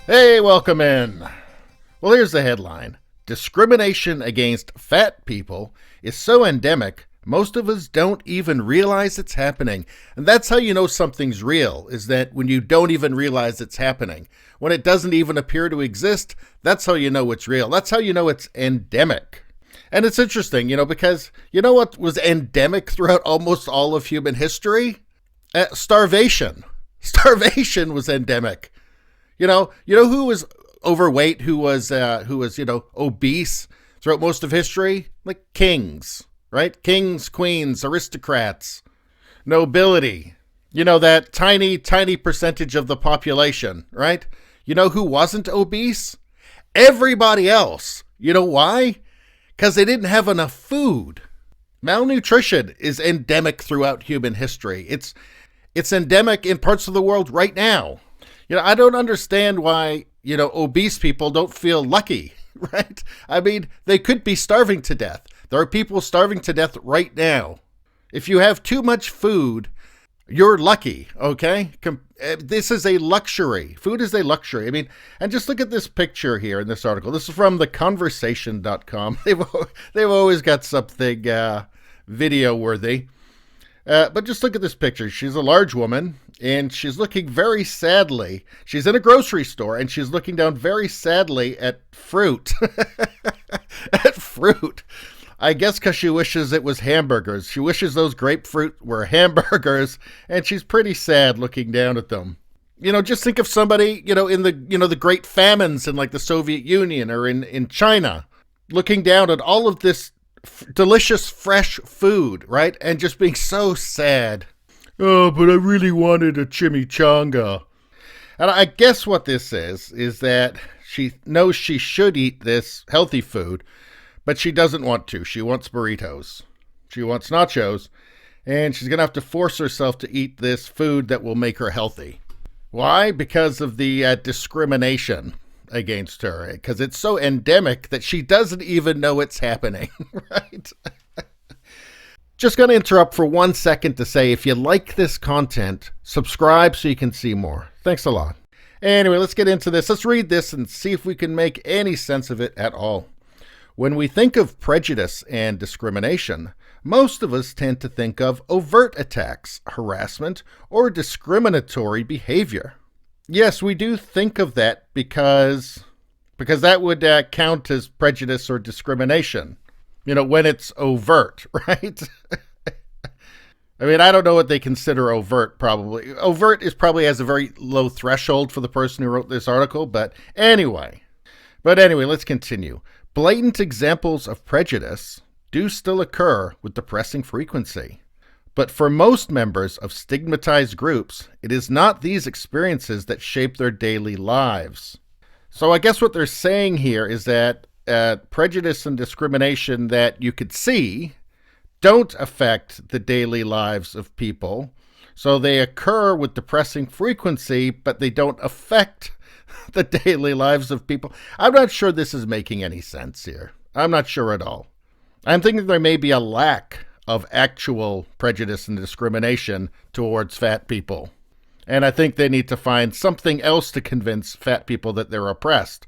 Hey, welcome in. Well, here's the headline. Discrimination against fat people is so endemic, most of us don't even realize it's happening. And that's how you know something's real, is that when you don't even realize it's happening. When it doesn't even appear to exist, that's how you know it's real. That's how you know it's endemic. And it's interesting, because you know what was endemic throughout almost all of human history? Starvation. Starvation was endemic. You know who was overweight, who was obese throughout most of history? Like kings, right? Kings, queens, aristocrats, nobility. That tiny, tiny percentage of the population, right? You know who wasn't obese? Everybody else. You know why? Because they didn't have enough food. Malnutrition is endemic throughout human history. It's endemic in parts of the world right now. I don't understand why, obese people don't feel lucky, right? I mean, they could be starving to death. There are people starving to death right now. If you have too much food, you're lucky, okay? This is a luxury. Food is a luxury. I mean, and just look at this picture here in this article. This is from theconversation.com. They've always got something video-worthy. But just look at this picture. She's a large woman, and she's looking very sadly. She's in a grocery store, and she's looking down very sadly at fruit. At fruit. I guess because she wishes it was hamburgers. She wishes those grapefruit were hamburgers, and she's pretty sad looking down at them. Just think of somebody, in the great famines in like the Soviet Union or in China, looking down at all of this delicious fresh food, right? And just being so sad. Oh, but I really wanted a chimichanga. And I guess what this is that she knows she should eat this healthy food, but she doesn't want to. She wants burritos. She wants nachos, and she's going to have to force herself to eat this food that will make her healthy. Why? Because of the discrimination against her, because it's so endemic that she doesn't even know it's happening, right? Just going to interrupt for 1 second to say, if you like this content, subscribe so you can see more. Thanks a lot. Anyway, let's get into this. Let's read this and see if we can make any sense of it at all. When we think of prejudice and discrimination, most of us tend to think of overt attacks, harassment, or discriminatory behavior. Yes, we do think of that because that would count as prejudice or discrimination, when it's overt, right? I mean, I don't know what they consider overt, probably. Overt has a very low threshold for the person who wrote this article, but anyway, let's continue. Blatant examples of prejudice do still occur with depressing frequency. But for most members of stigmatized groups, it is not these experiences that shape their daily lives. So I guess what they're saying here is that prejudice and discrimination that you could see don't affect the daily lives of people. So they occur with depressing frequency, but they don't affect the daily lives of people. I'm not sure this is making any sense here. I'm not sure at all. I'm thinking there may be a lack of actual prejudice and discrimination towards fat people. And I think they need to find something else to convince fat people that they're oppressed.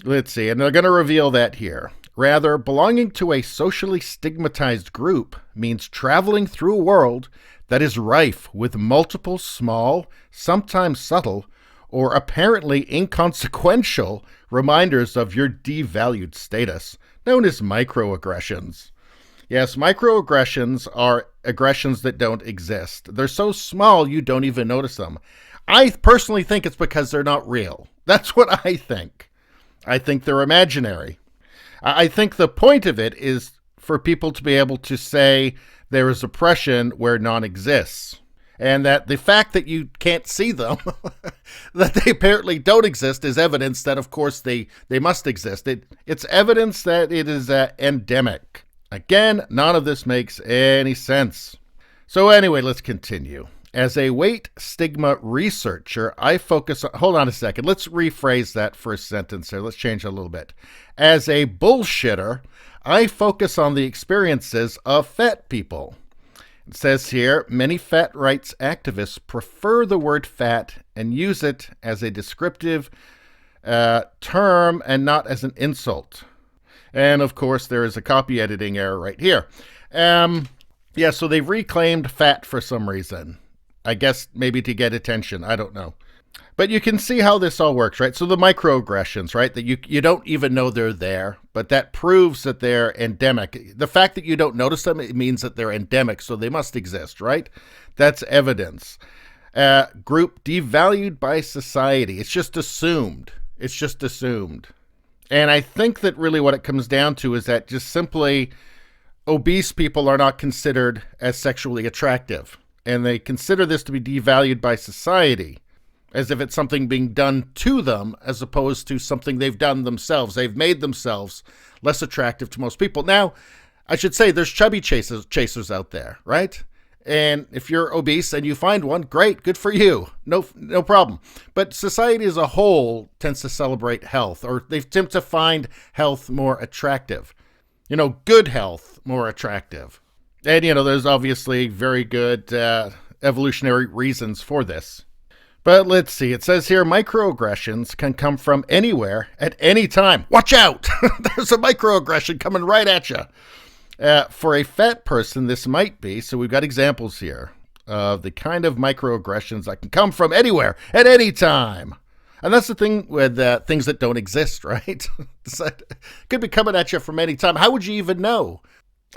Let's see, and they're going to reveal that here. Rather, belonging to a socially stigmatized group means traveling through a world that is rife with multiple small, sometimes subtle, or apparently inconsequential reminders of your devalued status, known as microaggressions. Yes, microaggressions are aggressions that don't exist. They're so small you don't even notice them. I personally think it's because they're not real. That's what I think. I think they're imaginary. I think the point of it is for people to be able to say there is oppression where none exists. And that the fact that you can't see them, that they apparently don't exist, is evidence that, of course, they must exist. It's evidence that it is endemic. Again, none of this makes any sense. So anyway, let's continue. As a weight stigma researcher, I focus on... Hold on a second. Let's rephrase that first sentence here. Let's change it a little bit. As a bullshitter, I focus on the experiences of fat people. It says here, many fat rights activists prefer the word fat and use it as a descriptive term and not as an insult. And of course, there is a copy editing error right here. Yeah, so they've reclaimed fat for some reason. I guess maybe to get attention. I don't know. But you can see how this all works, right? So the microaggressions, right? That you don't even know they're there, but that proves that they're endemic. The fact that you don't notice them, it means that they're endemic, so they must exist, right? That's evidence. Group devalued by society. It's just assumed. It's just assumed. And I think that really what it comes down to is that just simply obese people are not considered as sexually attractive. And they consider this to be devalued by society, as if it's something being done to them as opposed to something they've done themselves. They've made themselves less attractive to most people. Now, I should say there's chubby chasers out there, right? And if you're obese and you find one, great, good for you. No problem. But society as a whole tends to celebrate health, or they tend to find health more attractive. Good health more attractive. And, there's obviously very good evolutionary reasons for this. But let's see. It says here, microaggressions can come from anywhere at any time. Watch out! There's a microaggression coming right at you. For a fat person, this might be. So we've got examples here of the kind of microaggressions that can come from anywhere at any time. And that's the thing with things that don't exist, right? It could be coming at you from any time. How would you even know?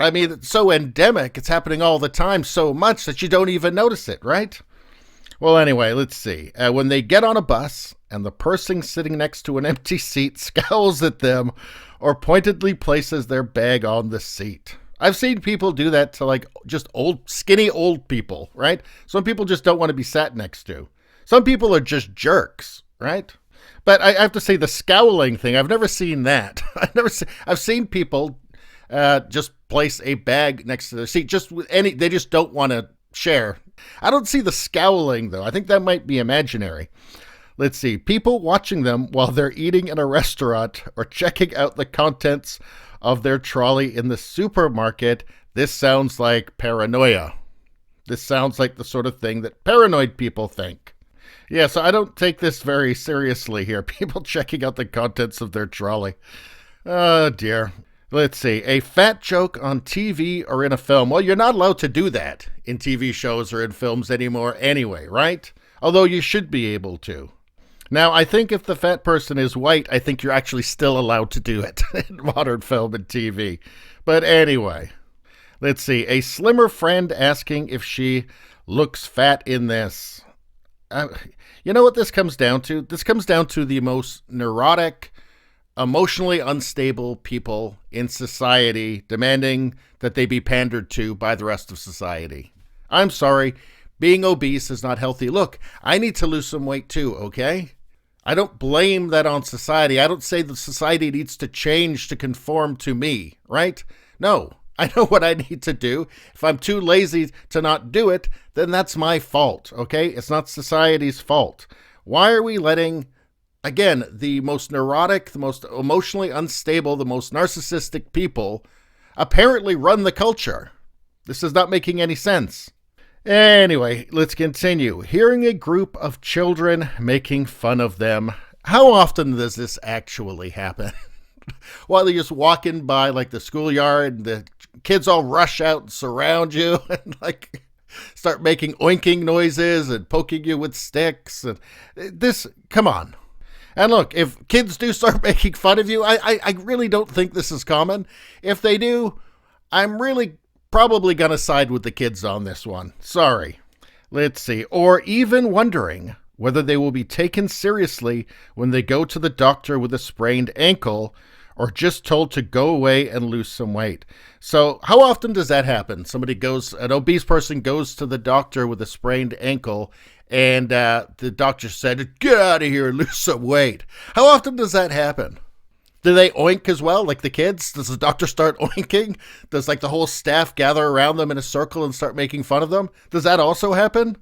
I mean, it's so endemic. It's happening all the time so much that you don't even notice it, right? Well, anyway, let's see. When they get on a bus and the person sitting next to an empty seat scowls at them or pointedly places their bag on the seat. I've seen people do that to just skinny old people, right? Some people just don't want to be sat next to. Some people are just jerks, right? But I have to say the scowling thing, I've never seen that. I've seen people just place a bag next to their seat. They just don't want to share. I don't see the scowling, though. I think that might be imaginary. Let's see. People watching them while they're eating in a restaurant or checking out the contents of their trolley in the supermarket. This sounds like paranoia. This sounds like the sort of thing that paranoid people think. Yeah, so I don't take this very seriously here. People checking out the contents of their trolley. Oh, dear. Let's see. A fat joke on TV or in a film. Well, you're not allowed to do that in TV shows or in films anymore anyway, right? Although you should be able to. Now, I think if the fat person is white, I think you're actually still allowed to do it in modern film and TV. But anyway, let's see. A slimmer friend asking if she looks fat in this. You know what this comes down to? This comes down to the most neurotic, emotionally unstable people in society demanding that they be pandered to by the rest of society. I'm sorry, being obese is not healthy. Look, I need to lose some weight too, okay? I don't blame that on society. I don't say that society needs to change to conform to me, right? No, I know what I need to do. If I'm too lazy to not do it, then that's my fault, okay? It's not society's fault. Why are we letting, again, the most neurotic, the most emotionally unstable, the most narcissistic people apparently run the culture? This is not making any sense. Anyway, let's continue. Hearing a group of children making fun of them. How often does this actually happen? While they're just walking by the schoolyard and the kids all rush out and surround you and start making oinking noises and poking you with sticks. And this, come on. And look, if kids do start making fun of you, I really don't think this is common. If they do, I'm really probably going to side with the kids on this one. Sorry. Let's see. Or even wondering whether they will be taken seriously when they go to the doctor with a sprained ankle or just told to go away and lose some weight. So how often does that happen? An obese person goes to the doctor with a sprained ankle and the doctor said, get out of here and lose some weight. How often does that happen? Do they oink as well, like the kids? Does the doctor start oinking? Does the whole staff gather around them in a circle and start making fun of them? Does that also happen?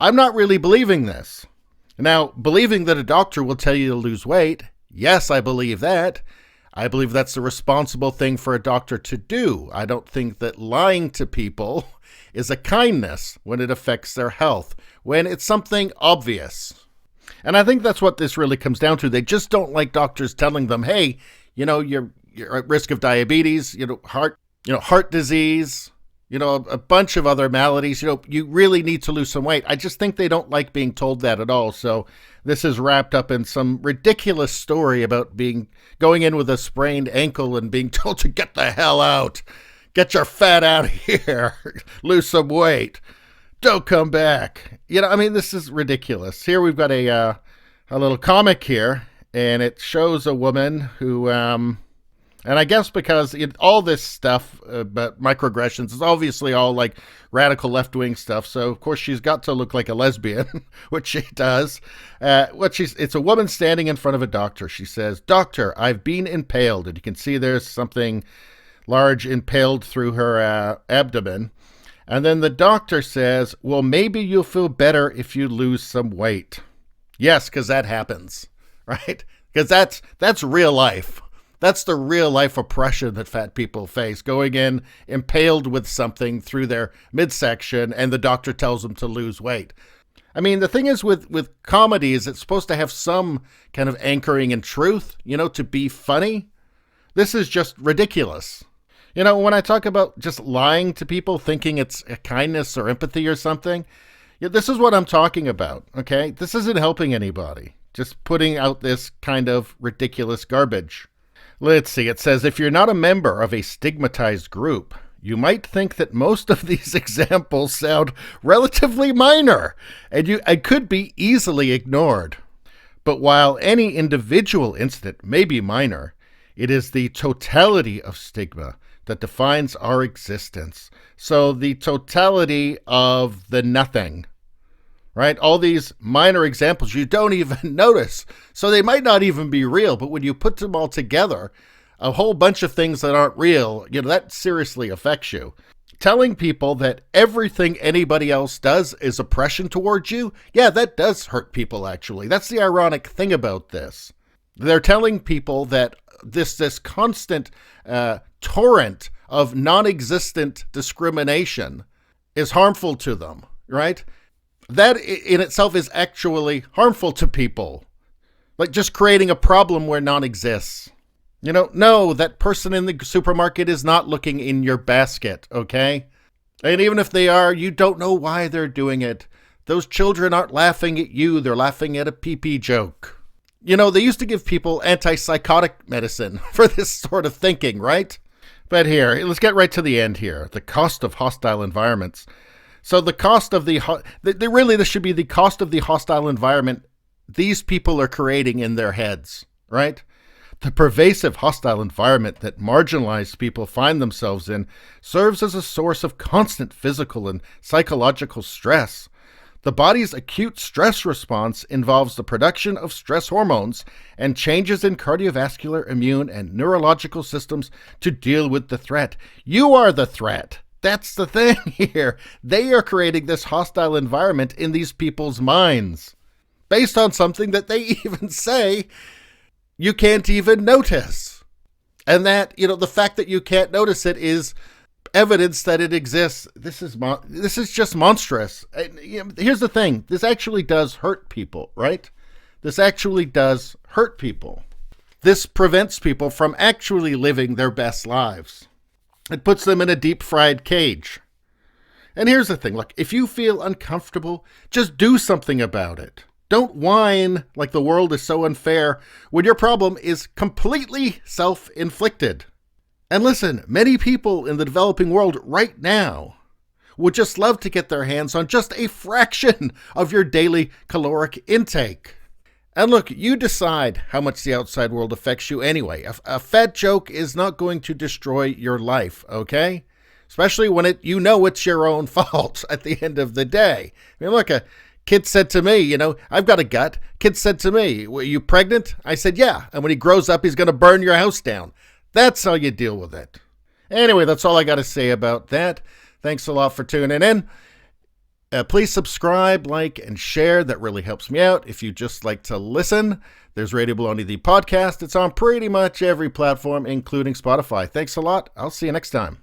I'm not really believing this. Now, believing that a doctor will tell you to lose weight, yes, I believe that. I believe that's the responsible thing for a doctor to do. I don't think that lying to people is a kindness when it affects their health, when it's something obvious. And I think that's what this really comes down to. They just don't like doctors telling them, hey, you're at risk of diabetes, heart disease, a bunch of other maladies. You really need to lose some weight. I just think they don't like being told that at all. So this is wrapped up in some ridiculous story about going in with a sprained ankle and being told to get the hell out. Get your fat out of here. Lose some weight. Don't come back. This is ridiculous. Here we've got a little comic here, and it shows a woman who, and I guess because all this stuff about microaggressions is obviously all like radical left-wing stuff, so of course she's got to look like a lesbian, which she does. It's a woman standing in front of a doctor. She says, "Doctor, I've been impaled," and you can see there's something large impaled through her abdomen. And then the doctor says, "Well, maybe you'll feel better if you lose some weight." Yes, because that happens, right? Because that's real life. That's the real life oppression that fat people face, going in impaled with something through their midsection, and the doctor tells them to lose weight. The thing is with comedy is it's supposed to have some kind of anchoring in truth, to be funny. This is just ridiculous. When I talk about just lying to people, thinking it's a kindness or empathy or something, this is what I'm talking about, okay? This isn't helping anybody. Just putting out this kind of ridiculous garbage. Let's see. It says, if you're not a member of a stigmatized group, you might think that most of these examples sound relatively minor and could be easily ignored. But while any individual incident may be minor, it is the totality of stigma that defines our existence. So the totality of the nothing, right? All these minor examples you don't even notice. So they might not even be real, but when you put them all together, a whole bunch of things that aren't real, that seriously affects you. Telling people that everything anybody else does is oppression towards you, yeah, that does hurt people, actually. That's the ironic thing about this. They're telling people that this constant torrent of non-existent discrimination is harmful to them, right? That in itself is actually harmful to people. Like just creating a problem where none exists. No, that person in the supermarket is not looking in your basket, okay? And even if they are, you don't know why they're doing it. Those children aren't laughing at you, they're laughing at a pee-pee joke. They used to give people antipsychotic medicine for this sort of thinking, right? But here, let's get right to the end here. The cost of hostile environments. So the cost of this should be the cost of the hostile environment these people are creating in their heads, right? The pervasive hostile environment that marginalized people find themselves in serves as a source of constant physical and psychological stress. The body's acute stress response involves the production of stress hormones and changes in cardiovascular, immune, and neurological systems to deal with the threat. You are the threat. That's the thing here. They are creating this hostile environment in these people's minds based on something that they even say you can't even notice. And that, the fact that you can't notice it is evidence that it exists. This is just monstrous. Here's the thing. This actually does hurt people, right? This actually does hurt people. This prevents people from actually living their best lives. It puts them in a deep-fried cage. And here's the thing. Look, if you feel uncomfortable, just do something about it. Don't whine like the world is so unfair when your problem is completely self-inflicted. And listen, many people in the developing world right now would just love to get their hands on just a fraction of your daily caloric intake. And look, you decide how much the outside world affects you anyway. A fat joke is not going to destroy your life, okay? Especially when it's your own fault at the end of the day. Look, a kid said to me, I've got a gut. Kid said to me, were you pregnant? I said, yeah. And when he grows up, he's going to burn your house down. That's how you deal with it. Anyway, that's all I got to say about that. Thanks a lot for tuning in. Please subscribe, like, and share. That really helps me out. If you just like to listen, there's Radio Baloney, the podcast. It's on pretty much every platform, including Spotify. Thanks a lot. I'll see you next time.